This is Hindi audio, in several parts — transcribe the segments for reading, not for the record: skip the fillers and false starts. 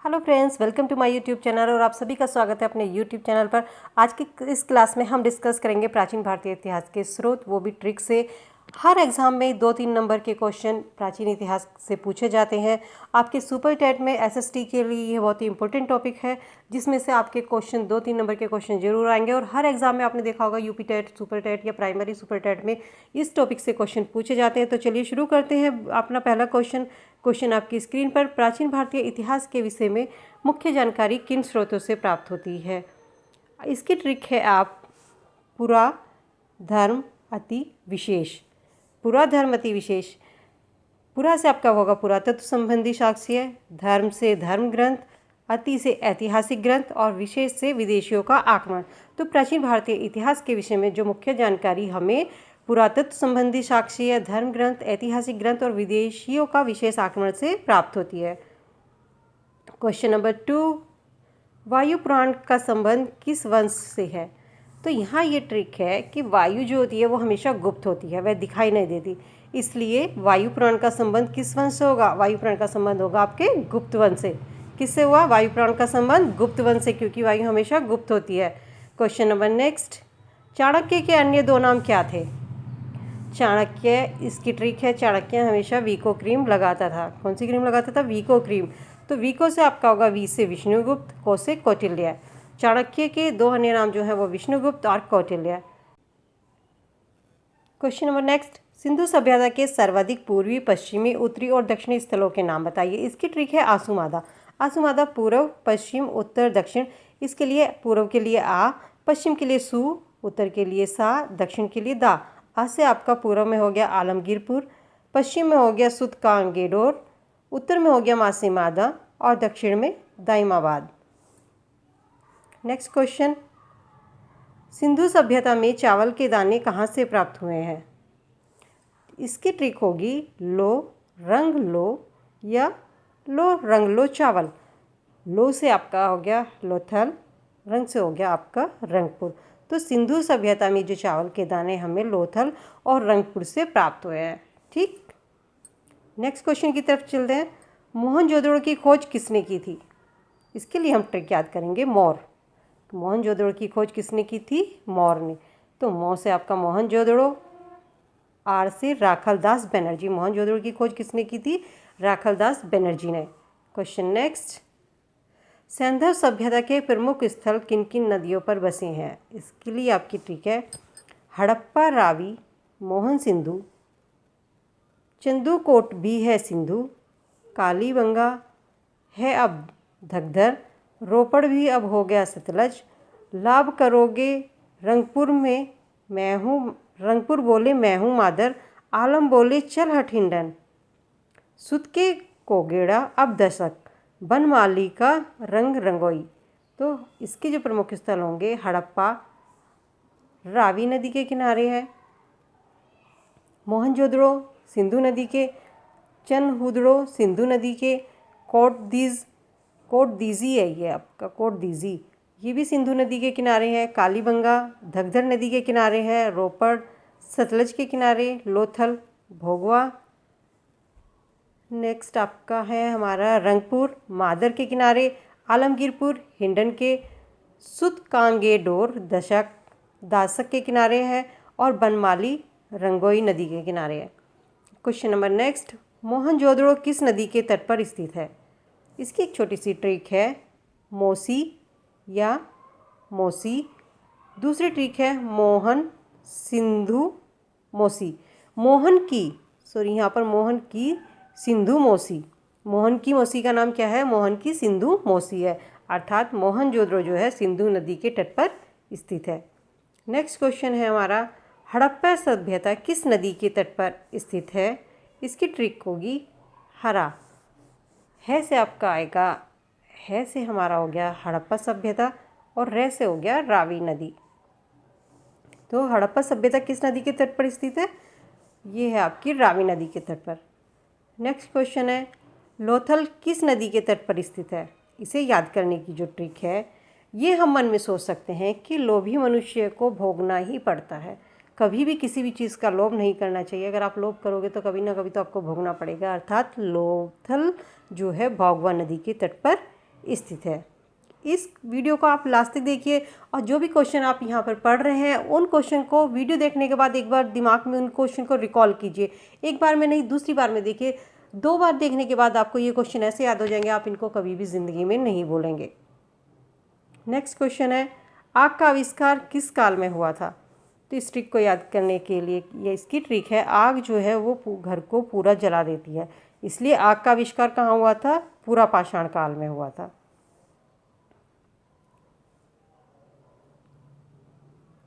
Hello friends, welcome to my YouTube channel और आप सभी का स्वागत है अपने यूट्यूब चैनल पर। आज की इस क्लास में हम डिस्कस करेंगे प्राचीन भारतीय इतिहास के स्रोत, वो भी ट्रिक से। हर एग्जाम में 2-3 नंबर के क्वेश्चन प्राचीन इतिहास से पूछे जाते हैं। आपके सुपर टेट में एसएसटी के लिए ये बहुत ही इंपॉर्टेंट टॉपिक है, जिसमें से आपके क्वेश्चन 2-3 नंबर के क्वेश्चन जरूर आएंगे। और हर एग्जाम में आपने देखा होगा यूपी टेट, सुपर टेट या प्राइमरी सुपर टेट में इस टॉपिक से क्वेश्चन पूछे जाते हैं। तो चलिए शुरू करते हैं अपना पहला क्वेश्चन आपकी स्क्रीन पर। प्राचीन भारतीय इतिहास के विषय में मुख्य जानकारी किन स्रोतों से प्राप्त होती है? इसकी ट्रिक है आप पुरा धर्म अति विशेष। पुरा धर्म अति विशेष, पुरा से आपका होगा पुरातत्व संबंधी साक्ष्य, धर्म से धर्म ग्रंथ, अति से ऐतिहासिक ग्रंथ और विशेष से विदेशियों का आक्रमण। तो प्राचीन भारतीय इतिहास के विषय में जो मुख्य जानकारी हमें पुरातत्व संबंधी साक्ष्य, धर्म ग्रंथ, ऐतिहासिक ग्रंथ और विदेशियों का विशेष आक्रमण से प्राप्त होती है। क्वेश्चन नंबर 2, वायु पुराण का संबंध किस वंश से है? तो यहाँ ये ट्रिक है कि वायु जो होती है वो हमेशा गुप्त होती है, वह दिखाई नहीं देती। इसलिए वायु पुराण का संबंध किस वंश से होगा? वायु पुराण का संबंध होगा आपके गुप्त वंश से। किससे हुआ? वायु पुराण का संबंध गुप्त वंश से, क्योंकि वायु हमेशा गुप्त होती है। क्वेश्चन नंबर नेक्स्ट, चाणक्य के अन्य 2 नाम क्या थे? चाणक्य, इसकी ट्रिक है, चाणक्य हमेशा वीको क्रीम लगाता था। कौन सी क्रीम लगाता था? वीको क्रीम। तो वीको से आपका होगा वी से विष्णुगुप्त, को से कौटिल्य। चाणक्य के 2 अन्य नाम जो है वो विष्णुगुप्त और Kautilya. Question number next, Sindhu सभ्यता के सर्वाधिक पूर्वी, पश्चिमी, उत्तरी और दक्षिणी स्थलों के नाम बताइए। इसकी ट्रिक है आसुमादा। आसुमादा पूर्व, पश्चिम, उत्तर, दक्षिण। इसके लिए पूर्व के लिए आ, पश्चिम के लिए सु, उत्तर के लिए सा, दक्षिण के लिए दा। आ से आपका पूर्व में हो गया आलमगीरपुर, पश्चिम में हो गया सुतकांगेडोर, उत्तर में हो गया मासीमादा और दक्षिण में दाइमाबाद। नेक्स्ट क्वेश्चन, सिंधु सभ्यता में चावल के दाने कहाँ से प्राप्त हुए हैं? इसकी ट्रिक होगी लो रंग लो या लो रंग लो चावल। लो से आपका हो गया लोथल, रंग से हो गया आपका रंगपुर। तो सिंधु सभ्यता में जो चावल के दाने हमें लोथल और रंगपुर से प्राप्त हुए हैं। ठीक, नेक्स्ट क्वेश्चन की तरफ चलते हैं। मोहनजोदड़ो की खोज किसने की थी? इसके लिए हम ट्रिक याद करेंगे मौर्य। मोहनजोदड़ो की खोज किसने की थी? मौर्य ने। तो मौ से आपका मोहनजोदड़ो, आर से राखलदास बनर्जी। मोहनजोदड़ो की खोज किसने की थी? राखलदास बनर्जी ने। क्वेश्चन नेक्स्ट, सिंधु सभ्यता के प्रमुख स्थल किन किन नदियों पर बसे हैं? इसके लिए आपकी ट्रिक है हड़प्पा, रावी, मोहन सिंधु, चंदूकोट भी है सिंधु, कालीबंगा है अब धगधर, रोपड़ भी अब हो गया सतलज, लाभ करोगे रंगपुर में मैं हूँ, रंगपुर बोले मैं हूँ मादर, आलम बोले चल हट हिंडन, सुत के कोगेड़ा अब दशक, बनमाली का रंग रंगोई। तो इसके जो प्रमुख स्थल होंगे, हड़प्पा रावी नदी के किनारे है, मोहनजोदड़ो सिंधु नदी के, चनहुदड़ो सिंधु नदी के, कोटदीजी है ये आपका, कोटदीजी ये भी सिंधु नदी के किनारे है, कालीबंगा धगधर नदी के किनारे है, रोपड़ सतलज के किनारे, लोथल भोगवा। नेक्स्ट आपका है हमारा रंगपुर मादर के किनारे, आलमगीरपुर हिंडन के, सुतकांगेडोर दासक के किनारे है और बनमाली रंगोई नदी के किनारे है। क्वेश्चन नंबर नेक्स्ट, मोहनजोदड़ो किस नदी के तट पर स्थित है? इसकी एक छोटी सी ट्रिक है मोसी या मोसी। दूसरी ट्रिक है मोहन सिंधु मोसी। मोहन की सिंधु मोसी। मोहन की मोसी का नाम क्या है? मोहन की सिंधु मोसी है, अर्थात मोहनजोदड़ो जो है सिंधु नदी के तट पर स्थित है। नेक्स्ट क्वेश्चन है हमारा, हड़प्पा सभ्यता किस नदी के तट पर स्थित है? इसकी ट्रिक होगी हरा। है से आपका आएगा, है से हमारा हो गया हड़प्पा सभ्यता और रे से हो गया रावी नदी। तो हड़प्पा सभ्यता किस नदी के तट पर स्थित है? ये है आपकी रावी नदी के तट पर। नेक्स्ट क्वेश्चन है, लोथल किस नदी के तट पर स्थित है? इसे याद करने की जो ट्रिक है, ये हम मन में सोच सकते हैं कि लोभी मनुष्य को भोगना ही पड़ता है। कभी भी किसी भी चीज़ का लोभ नहीं करना चाहिए। अगर आप लोभ करोगे तो कभी ना कभी तो आपको भोगना पड़ेगा। अर्थात लोथल जो है भोगवा नदी के तट पर स्थित है। इस वीडियो को आप लास्ट तक देखिए और जो भी क्वेश्चन आप यहाँ पर पढ़ रहे हैं उन क्वेश्चन को वीडियो देखने के बाद एक बार दिमाग में उन क्वेश्चन को रिकॉल कीजिए। एक बार में नहीं, दूसरी बार में देखिए। 2 बार देखने के बाद आपको ये क्वेश्चन ऐसे याद हो जाएंगे, आप इनको कभी भी ज़िंदगी में नहीं भूलेंगे। नेक्स्ट क्वेश्चन है, आग का आविष्कार किस काल में हुआ था? तो इस ट्रिक को याद करने के लिए ये इसकी ट्रिक है, आग जो है वो घर को पूरा जला देती है, इसलिए आग का आविष्कार कहाँ हुआ था? पूरा पाषाण काल में हुआ था।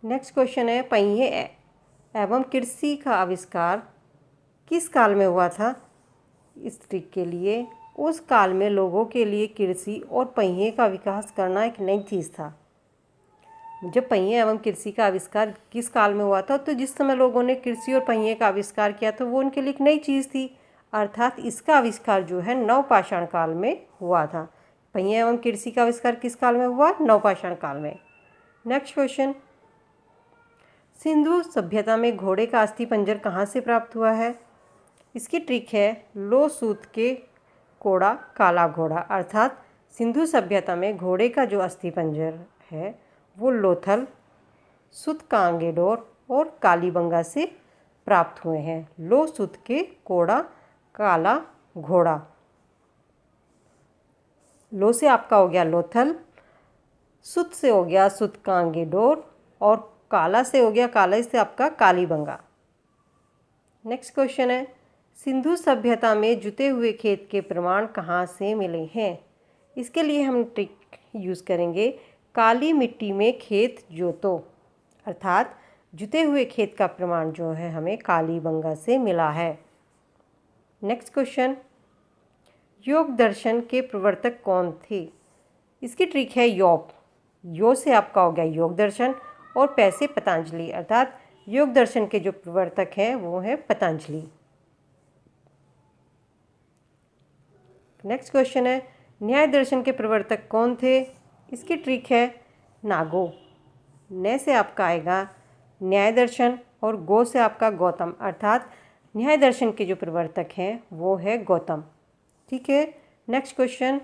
नेक्स्ट क्वेश्चन है, पहिए एवं कृषि का आविष्कार किस काल में हुआ था? इस ट्रिक के लिए, उस काल में लोगों के लिए कृषि और पहिए का विकास करना एक नई चीज़ था। जब पहिए एवं कृषि का आविष्कार किस काल में हुआ था? तो जिस समय लोगों ने कृषि और पहिए का आविष्कार किया तो वो उनके लिए एक नई चीज़ थी, अर्थात इसका आविष्कार जो है नवपाषाण काल में हुआ था। पहिए एवं कृषि का आविष्कार किस काल में हुआ? नवपाषाण काल में। नेक्स्ट क्वेश्चन, सिंधु सभ्यता में घोड़े का अस्थि पंजर कहाँ से प्राप्त हुआ है? इसकी ट्रिक है, लो सूत के कोड़ा काला घोड़ा, अर्थात सिंधु सभ्यता में घोड़े का जो अस्थि पंजर है वो लोथल, सुतकांगेडोर और कालीबंगा से प्राप्त हुए हैं। लो सूत के कोड़ा काला घोड़ा, लो से आपका हो गया लोथल, सुत से हो गया सुतकांगेडोर और काला से हो गया, काला से आपका कालीबंगा। नेक्स्ट क्वेश्चन है, सिंधु सभ्यता में जुते हुए खेत के प्रमाण कहाँ से मिले हैं? इसके लिए हम ट्रिक यूज़ करेंगे, काली मिट्टी में खेत जोतो, अर्थात जुते हुए खेत का प्रमाण जो है हमें कालीबंगा से मिला है। नेक्स्ट क्वेश्चन, योग दर्शन के प्रवर्तक कौन थे? इसकी ट्रिक है योग, यो से आपका हो गया योग दर्शन और पै से पतंजलि, अर्थात योग दर्शन के जो प्रवर्तक हैं वो है पतंजलि। नेक्स्ट क्वेश्चन है, न्याय दर्शन के प्रवर्तक कौन थे? इसकी ट्रिक है नागो, न से आपका आएगा न्याय दर्शन और गो से आपका गौतम, अर्थात न्याय दर्शन के जो प्रवर्तक हैं वो है गौतम। ठीक है। नेक्स्ट क्वेश्चन,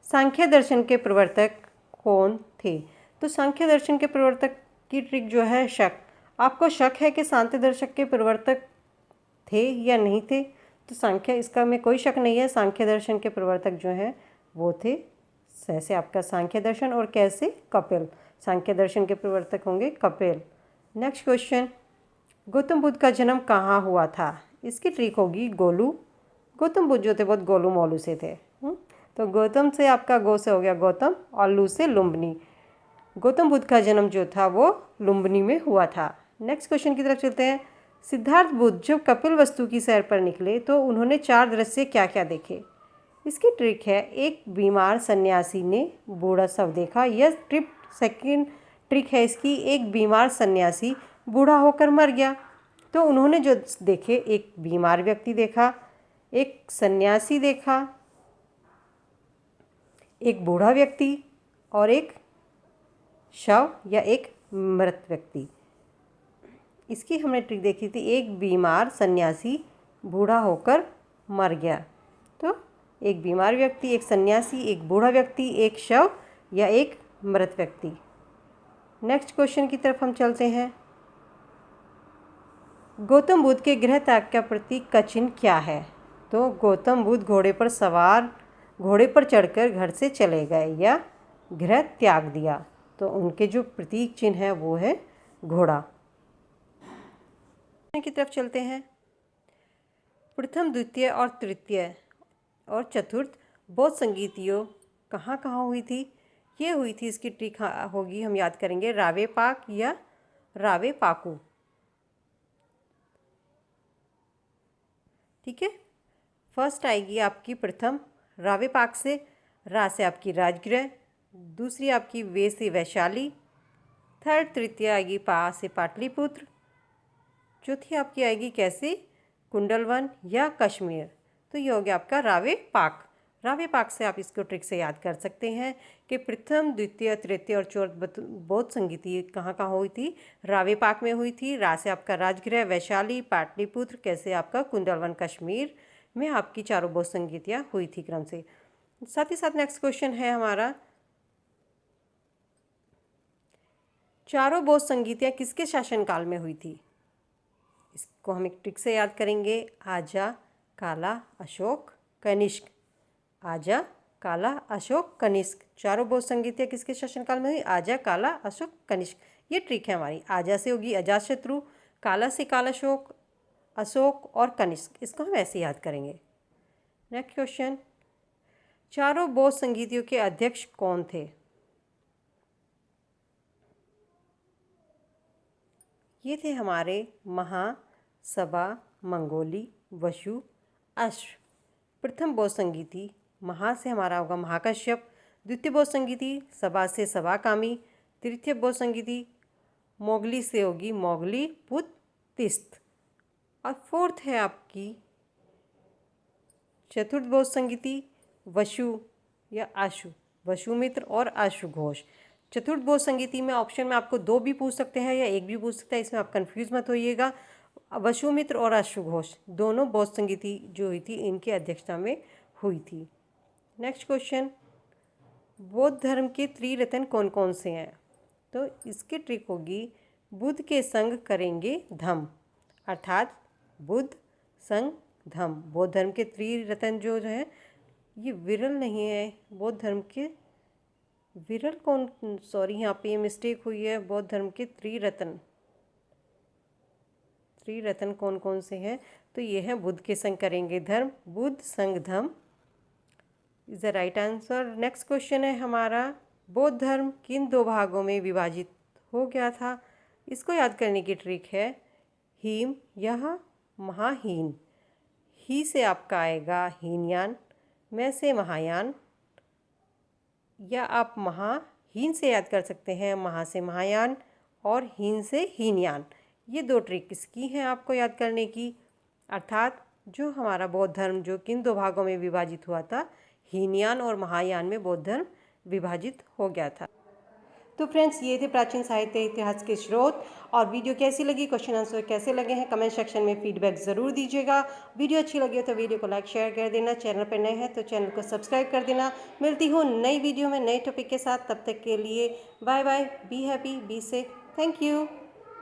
सांख्य दर्शन के प्रवर्तक कौन थे? तो सांख्य दर्शन के प्रवर्तक की ट्रिक जो है शक। आपको शक है कि सांख्य दर्शक के प्रवर्तक थे या नहीं थे? तो सांख्य, इसका में कोई शक नहीं है, सांख्य दर्शन के प्रवर्तक जो हैं वो थे से आपका सांख्य दर्शन और कैसे कपिल, सांख्य दर्शन के प्रवर्तक होंगे कपिल। नेक्स्ट क्वेश्चन, गौतम बुद्ध का जन्म कहाँ हुआ था? इसकी ट्रिक होगी गोलू। गौतम बुद्ध जो थे बहुत गोलू मोलू से थे। तो गौतम से आपका गो से हो गया गौतम और लू से लुम्बिनी। गौतम बुद्ध का जन्म जो था वो लुम्बिनी में हुआ था। नेक्स्ट क्वेश्चन की तरफ चलते हैं, सिद्धार्थ बुद्ध जब कपिल वस्तु की सैर पर निकले तो उन्होंने 4 दृश्य क्या क्या देखे? इसकी ट्रिक है, एक बीमार सन्यासी ने बूढ़ा शव देखा। यह सेकंड ट्रिक है इसकी, एक बीमार सन्यासी बूढ़ा होकर मर गया। तो उन्होंने जो देखे, एक बीमार व्यक्ति देखा, एक सन्यासी देखा, एक बूढ़ा व्यक्ति और एक शव या एक मृत व्यक्ति। इसकी हमने ट्रिक देखी थी, एक बीमार सन्यासी बूढ़ा होकर मर गया। तो एक बीमार व्यक्ति, एक सन्यासी, एक बूढ़ा व्यक्ति, एक शव या एक मृत व्यक्ति। नेक्स्ट क्वेश्चन की तरफ हम चलते हैं, गौतम बुद्ध के गृह त्याग का प्रतीक का चिन्ह क्या है? तो गौतम बुद्ध घोड़े पर चढ़कर घर से चले गए या गृह त्याग दिया, तो उनके जो प्रतीक चिन्ह है वो है घोड़ा। की तरफ चलते हैं, प्रथम, द्वितीय और तृतीय और चतुर्थ बौद्ध संगीतियों कहाँ कहाँ हुई थी? ये हुई थी, इसकी ट्रिक होगी, हम याद करेंगे, रावे पाक या रावे पाकू। ठीक है। फर्स्ट आएगी आपकी प्रथम रावे पाक से, रा से आपकी राजगृह, दूसरी आपकी वे से वैशाली, थर्ड तृतीय आएगी पा से पाटलिपुत्र, चौथी आपकी आएगी कैसे, कुंडलवन या कश्मीर। तो ये हो गया आपका रावे पाक। रावे पाक से आप इसको ट्रिक से याद कर सकते हैं कि प्रथम, द्वितीय, तृतीय और चौथ बौद्ध संगीति कहाँ कहाँ हुई थी? रावे पाक में हुई थी। रा से आपका राजगृह वैशाली, पाटलिपुत्र, कैसे आपका कुंडलवन कश्मीर में आपकी चारों बौद्ध संगीतियाँ हुई थी क्रम से। साथ ही साथ नेक्स्ट क्वेश्चन है हमारा, चारों बोध संगीतियाँ किसके शासनकाल में हुई थी? इसको हम एक ट्रिक से याद करेंगे। आजा, काला, अशोक, कनिष्क। आजा, काला, अशोक, कनिष्क। चारों बोध संगीतियाँ किसके शासनकाल में हुई? आजा, काला, अशोक, कनिष्क। ये ट्रिक है हमारी। आजा से होगी अजातशत्रु, काला से कालाशोक, अशोक और कनिष्क। इसको हम ऐसे याद करेंगे। नेक्स्ट क्वेश्चन, चारों बोध संगीतियों के अध्यक्ष कौन थे? ये थे हमारे महा, सबा, मंगोली, वशु, अश्व। प्रथम बोध संगीति महा से हमारा होगा महाकश्यप, द्वितीय बोध संगीति सबा से सबाकामी, तृतीय बोध संगीति मोगली से होगी मोगली पुत तिस्त, और फोर्थ है आपकी चतुर्थ बोध संगीति वशु या आशु, वशुमित्र और आशु घोष। चतुर्थ बोध संगीति में ऑप्शन में आपको 2 भी पूछ सकते हैं या 1 भी पूछ सकता है, इसमें आप कंफ्यूज मत होइएगा। वशुमित्र और आशु घोष दोनों बोध संगीति जो हुई थी इनकी अध्यक्षता में हुई थी। नेक्स्ट क्वेश्चन, बौद्ध धर्म के त्रिरत्न कौन कौन से हैं? तो इसकी ट्रिक होगी, बुद्ध के संग करेंगे धम, अर्थात बुद्ध संग धम। बौद्ध धर्म के त्रिरत्न जो है ये विरल नहीं है। बौद्ध धर्म के विरल कौन, सॉरी यहाँ पे ये मिस्टेक हुई है। बौद्ध धर्म के त्रिरत्न कौन कौन से हैं? तो ये है बुद्ध के संग करेंगे धर्म, बुद्ध संग धम is the right answer. Next question है हमारा, बौद्ध धर्म किन 2 भागों में विभाजित हो गया था? इसको याद करने की ट्रिक है, हीम यह महाहीन। ही से आपका आएगा हीनयान, मैं से महायान, या आप महाहीन से याद कर सकते हैं, महा से महायान और हीन से हीनयान। ये 2 ट्रिक इसकी हैं आपको याद करने की। अर्थात जो हमारा बौद्ध धर्म जो किन 2 भागों में विभाजित हुआ था, हीनयान और महायान में बौद्ध धर्म विभाजित हो गया था। तो फ्रेंड्स, ये थे प्राचीन साहित्य इतिहास के स्रोत। और वीडियो कैसी लगी, क्वेश्चन आंसर कैसे लगे हैं, कमेंट सेक्शन में फीडबैक ज़रूर दीजिएगा। वीडियो अच्छी लगी तो वीडियो को लाइक शेयर कर देना, चैनल पर नए हैं तो चैनल को सब्सक्राइब कर देना। मिलती हूँ नई वीडियो में नए टॉपिक के साथ, तब तक के लिए bye bye, be happy, be safe, thank you.